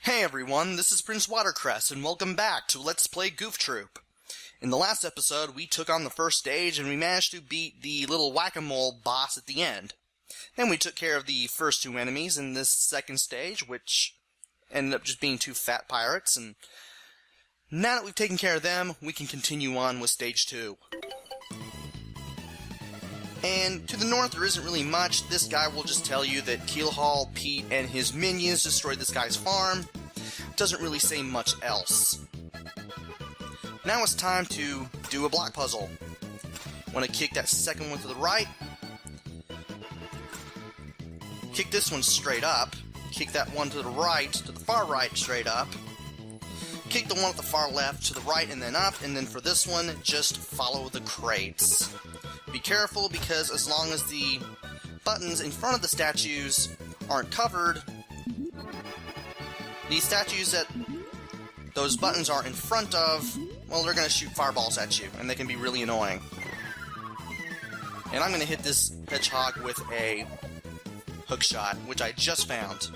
Hey everyone, this is Prince Watercress, and welcome back to Let's Play Goof Troop. In the last episode, we took on the first stage, and we managed to beat the little whack-a-mole boss at the end. Then we took care of the first two enemies in this second stage, which ended up just being two fat pirates, and now that we've taken care of them, we can continue on with stage 2. And to the north, there isn't really much. This guy will just tell you that Keelhaul, Pete, and his minions destroyed this guy's farm. Doesn't really say much else. Now it's time to do a block puzzle. Want to kick that second one to the right. Kick this one straight up. Kick that one to the right, to the far right, straight up. Kick the one at the far left to the right and then up. And then for this one, just follow the crates. Be careful, because as long as the buttons in front of the statues aren't covered, these statues that those buttons are in front of, well, they're going to shoot fireballs at you, and they can be really annoying. And I'm going to hit this hedgehog with a hook shot, which I just found.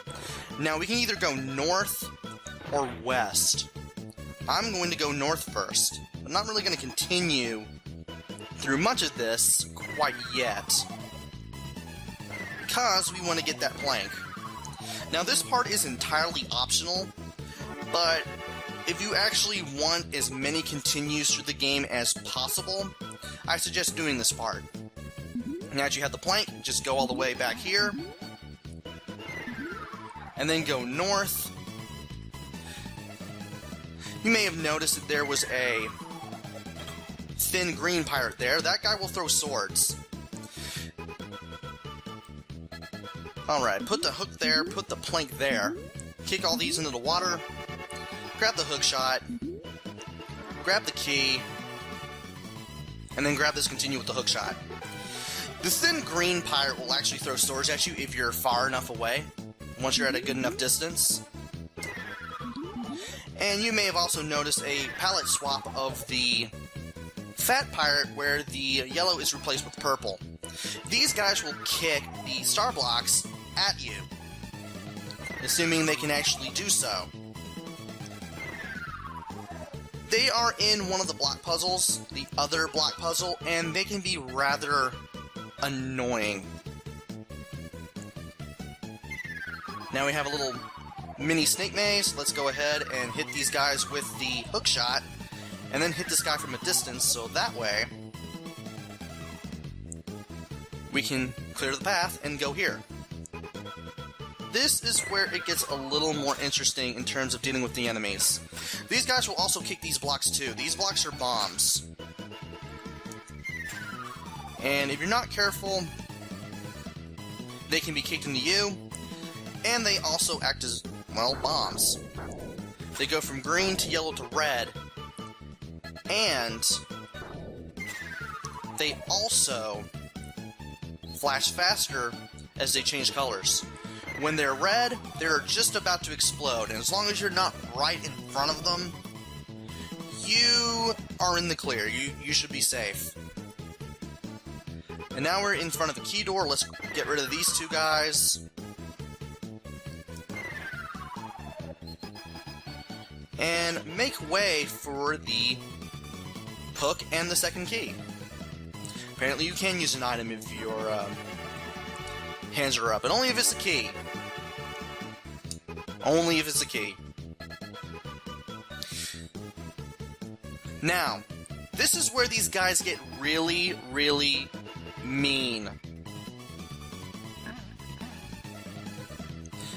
Now, we can either go north or west. I'm going to go north first. I'm not really going to continue through much of this quite yet, because we want to get that plank. Now, this part is entirely optional, but if you actually want as many continues through the game as possible, I suggest doing this part. Now that you have the plank, just go all the way back here, and then go north. You may have noticed that there was a thin green pirate there. That guy will throw swords. Alright, put the hook there, put the plank there. Kick all these into the water. Grab the hook shot. Grab the key. And then grab this continue with the hook shot. The thin green pirate will actually throw swords at you if you're far enough away, once you're at a good enough distance. And you may have also noticed a palette swap of the fat pirate where the yellow is replaced with purple. These guys will kick the star blocks at you, assuming they can actually do so. They are in one of the block puzzles, the other block puzzle, and they can be rather annoying. Now we have a little mini snake maze. Let's go ahead and hit these guys with the hook shot, and then hit this guy from a distance, so that way we can clear the path and go here. This is where it gets a little more interesting in terms of dealing with the enemies. These guys will also kick these blocks too. These blocks are bombs. And if you're not careful, they can be kicked into you, and they also act as, well, bombs. They go from green to yellow to red, and they also flash faster as they change colors. When they're red, they're just about to explode, and as long as you're not right in front of them, you are in the clear. You should be safe. And now we're in front of the key door. Let's get rid of these two guys. And make way for the hook and the second key. Apparently you can use an item if your hands are up, but only if it's a key. Only if it's a key. Now, this is where these guys get really, really mean.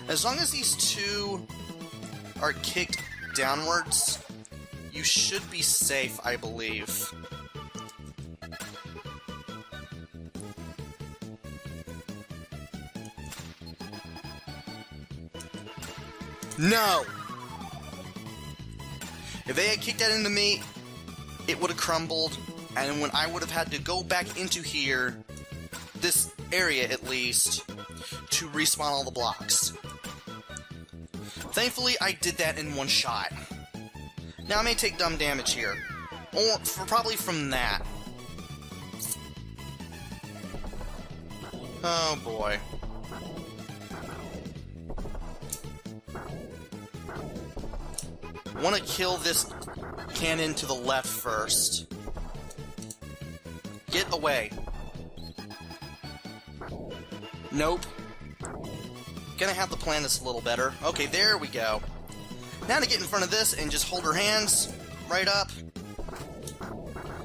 As long as these two are kicked downwards, you should be safe, I believe. No! If they had kicked that into me, it would have crumbled, and when I would have had to go back into here, this area at least, to respawn all the blocks. Thankfully, I did that in one shot. Now I may take dumb damage here, or probably from that. Oh boy. Want to kill this cannon to the left first. Get away. Nope. Gonna have to plan this a little better. Okay, there we go. Now to get in front of this and just hold her hands right up.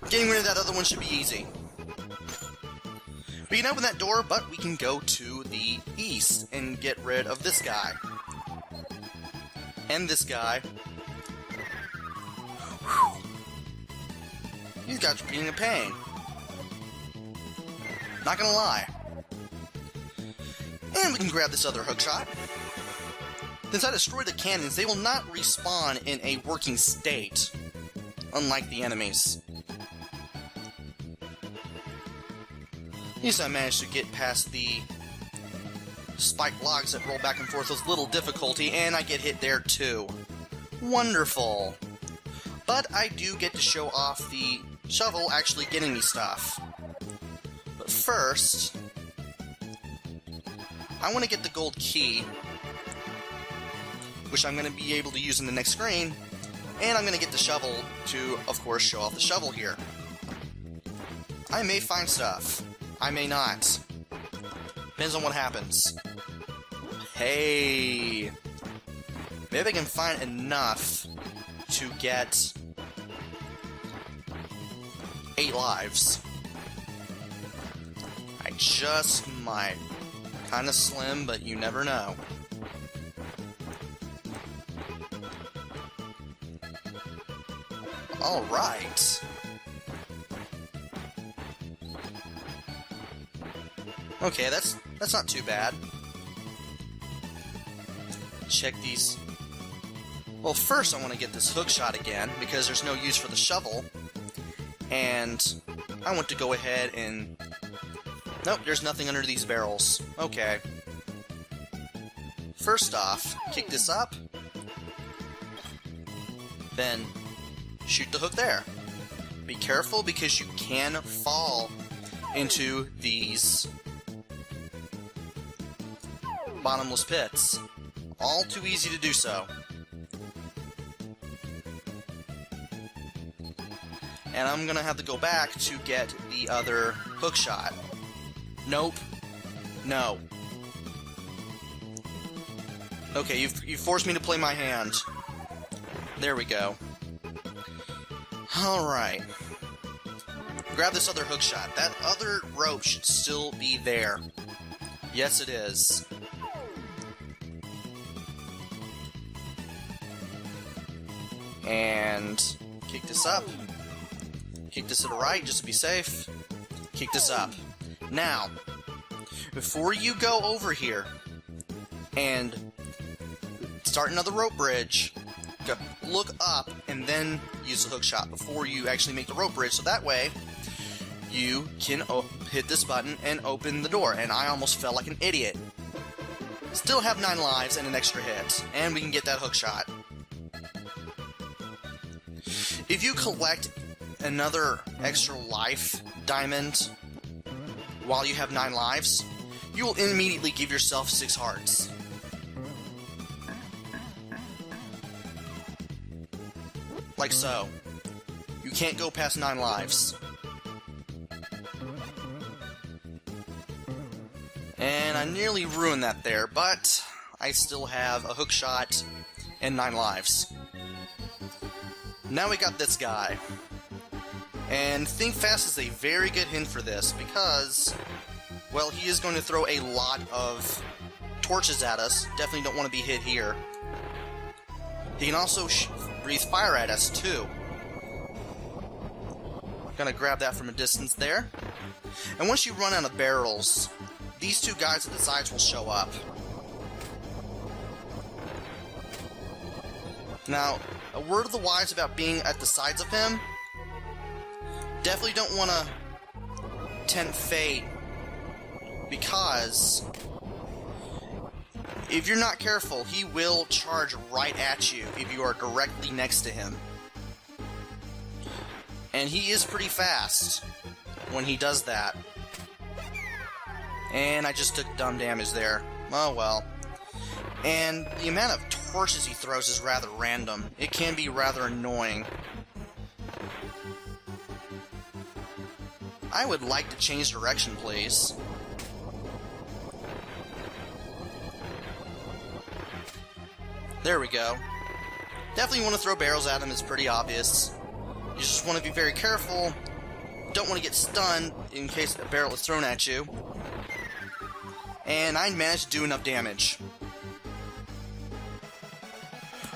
Getting rid of that other one should be easy. We can open that door, but we can go to the east and get rid of this guy. And this guy. Whew. These guys are being a pain. Not gonna lie. And we can grab this other hookshot. Since I destroyed the cannons, they will not respawn in a working state, unlike the enemies. At least I managed to get past the spiked logs that roll back and forth with little difficulty, and I get hit there too. Wonderful. But I do get to show off the shovel actually getting me stuff. But first, I want to get the gold key, which I'm going to be able to use in the next screen, and I'm going to get the shovel to, of course, show off the shovel here. I may find stuff. I may not. Depends on what happens. Hey! Maybe I can find enough to get 8 lives. I just might. Kinda slim, but you never know. Alright. Okay, that's not too bad. Check these. Well, first I want to get this hookshot again, because there's no use for the shovel. And I want to go ahead and... Nope, there's nothing under these barrels. Okay. First off, kick this up. Then shoot the hook there. Be careful, because you can fall into these bottomless pits. All too easy to do so. And I'm gonna have to go back to get the other hookshot. Nope. No. Okay, you've forced me to play my hand. There we go. Alright. Grab this other hookshot. That other rope should still be there. Yes, it is. And kick this up. Kick this to the right, just to be safe. Kick this up. Now, before you go over here and start another rope bridge, go look up and then use the hookshot before you actually make the rope bridge, so that way you can hit this button and open the door. And I almost felt like an idiot. Still have 9 lives and an extra hit, and we can get that hookshot. If you collect another extra life diamond while you have 9 lives, you will immediately give yourself 6 hearts. Like so. You can't go past 9 lives. And I nearly ruined that there, but I still have a hookshot and 9 lives. Now we got this guy. And Think Fast is a very good hint for this, because, well, he is going to throw a lot of torches at us. Definitely don't want to be hit here. He can also breathe fire at us, too. Gonna grab that from a distance there. And once you run out of barrels, these 2 guys at the sides will show up. Now, a word of the wise about being at the sides of him: definitely don't want to tempt fate, because if you're not careful, he will charge right at you if you are directly next to him. And he is pretty fast when he does that. And I just took dumb damage there. Oh well. And the amount of torches he throws is rather random. It can be rather annoying. I would like to change direction, please. There we go. Definitely want to throw barrels at him, it's pretty obvious. You just want to be very careful. Don't want to get stunned in case a barrel is thrown at you. And I managed to do enough damage.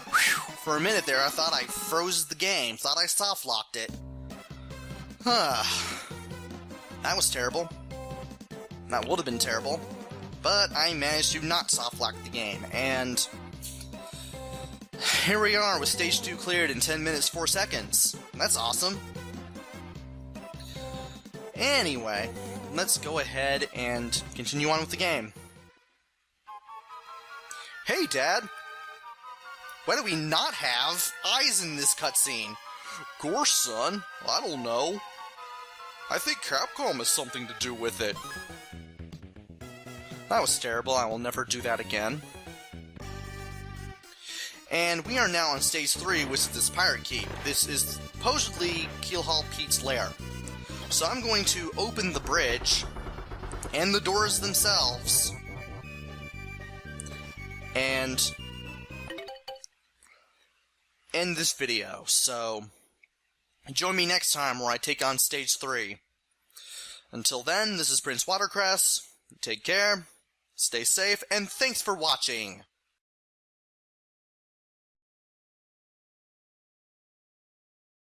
Whew. For a minute there, I thought I froze the game. Thought I soft-locked it. That was terrible. That would have been terrible. But I managed to not soft-lock the game. And here we are with Stage 2 cleared in 10 minutes 4 seconds. That's awesome. Anyway, let's go ahead and continue on with the game. Hey, Dad! Why do we not have eyes in this cutscene? Gosh, son, I don't know. I think Capcom has something to do with it. That was terrible. I will never do that again. And we are now on Stage 3, which is this Pirate Keep. This is supposedly Keelhaul Pete's lair. So I'm going to open the bridge and the doors themselves and end this video. So join me next time where I take on Stage 3. Until then, this is Prince Watercress. Take care, stay safe, and thanks for watching!